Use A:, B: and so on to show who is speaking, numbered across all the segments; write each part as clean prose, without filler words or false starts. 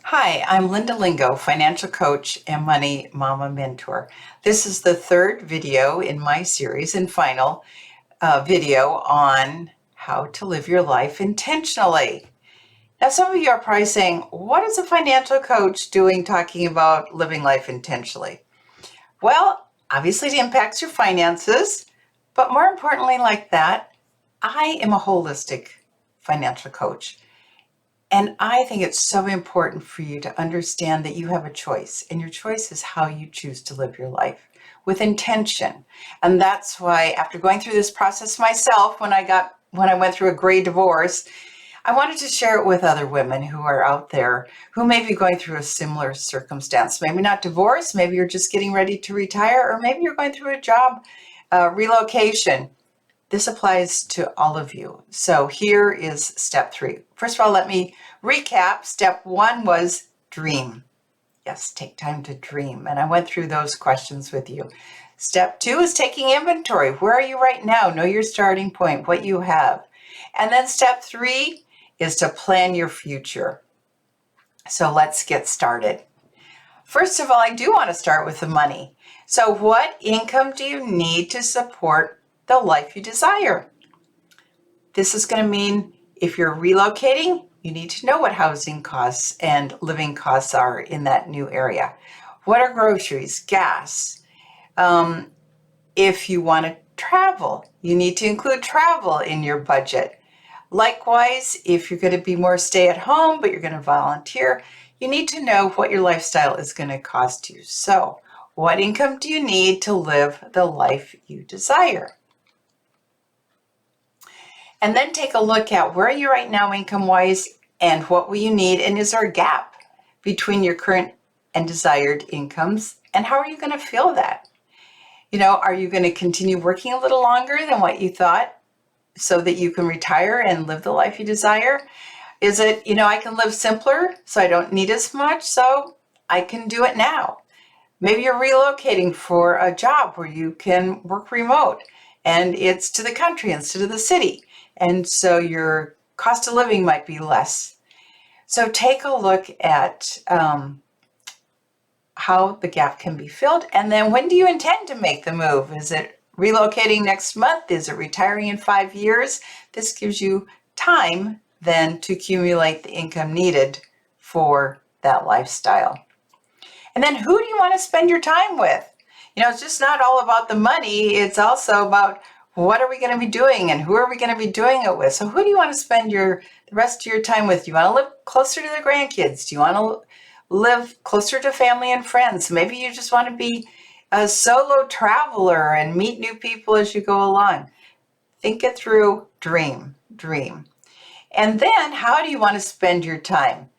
A: Hi, I'm Linda Lingo, financial coach and money mama mentor. This is the third video in my series and final video on how to live your life intentionally. Now, some of you are probably saying, what is a financial coach doing talking about living life intentionally? Well, obviously it impacts your finances, but more importantly, like that, I am a holistic financial coach. And I think it's so important for you to understand that you have a choice, and your choice is how you choose to live your life with intention. And that's why, after going through this process myself, when I went through a gray divorce, I wanted to share it with other women who are out there who may be going through a similar circumstance. Maybe not divorce, maybe you're just getting ready to retire, or maybe you're going through a job relocation. This applies to all of you. So here is step 3. First of all, let me recap. Step 1 was dream. Yes, take time to dream. And I went through those questions with you. Step 2 is taking inventory. Where are you right now? Know your starting point, what you have. And then step 3 is to plan your future. So let's get started. First of all, I do want to start with the money. So what income do you need to support the life you desire? This is going to mean if you're relocating, you need to know what housing costs and living costs are in that new area. What are groceries, gas? If you want to travel, you need to include travel in your budget. Likewise, if you're going to be more stay at home, but you're going to volunteer, you need to know what your lifestyle is going to cost you. So, what income do you need to live the life you desire? And then take a look at where are you right now income-wise and what will you need, and is there a gap between your current and desired incomes, and how are you going to fill that? Are you going to continue working a little longer than what you thought so that you can retire and live the life you desire? Is it, I can live simpler so I don't need as much, so I can do it now? Maybe you're relocating for a job where you can work remote and it's to the country instead of the city. And so your cost of living might be less. So take a look at how the gap can be filled. And then when do you intend to make the move? Is it relocating next month? Is it retiring in 5 years? This gives you time then to accumulate the income needed for that lifestyle. And then who do you want to spend your time with? It's just not all about the money. It's also about what are we going to be doing and who are we going to be doing it with? So who do you want to spend the rest of your time with? Do you want to live closer to the grandkids? Do you want to live closer to family and friends? Maybe you just want to be a solo traveler and meet new people as you go along. Think it through, dream. And then how do you want to spend your time?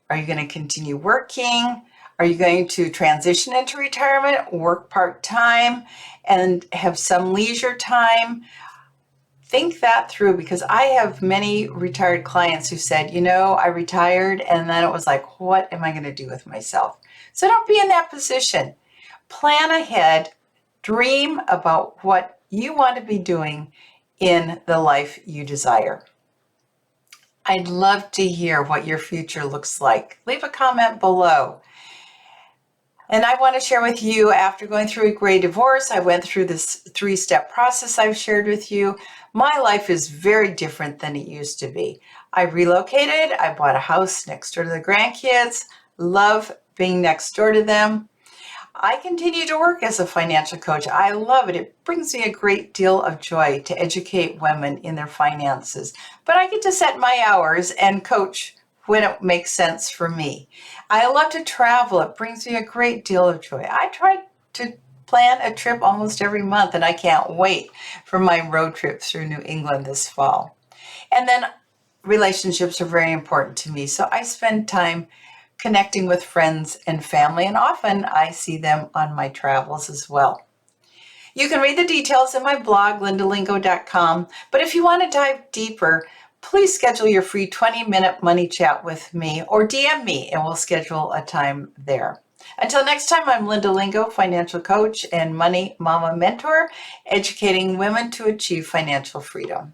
A: Are you going to continue working? Are you going to transition into retirement, work part-time, and have some leisure time? Think that through, because I have many retired clients who said, I retired and then it was like, what am I going to do with myself? So don't be in that position. Plan ahead, dream about what you want to be doing in the life you desire. I'd love to hear what your future looks like. Leave a comment below. And I want to share with you, after going through a gray divorce, I went through this 3-step process I've shared with you. My life is very different than it used to be. I relocated, I bought a house next door to the grandkids, love being next door to them. I continue to work as a financial coach. I love it. It brings me a great deal of joy to educate women in their finances. But I get to set my hours and coach when it makes sense for me. I love to travel. It brings me a great deal of joy. I try to plan a trip almost every month, and I can't wait for my road trip through New England this fall. And then relationships are very important to me, so I spend time connecting with friends and family, and often I see them on my travels as well. You can read the details in my blog, lindalingo.com, but if you want to dive deeper, please schedule your free 20-minute money chat with me or DM me and we'll schedule a time there. Until next time, I'm Linda Lingo, financial coach and money mama mentor, educating women to achieve financial freedom.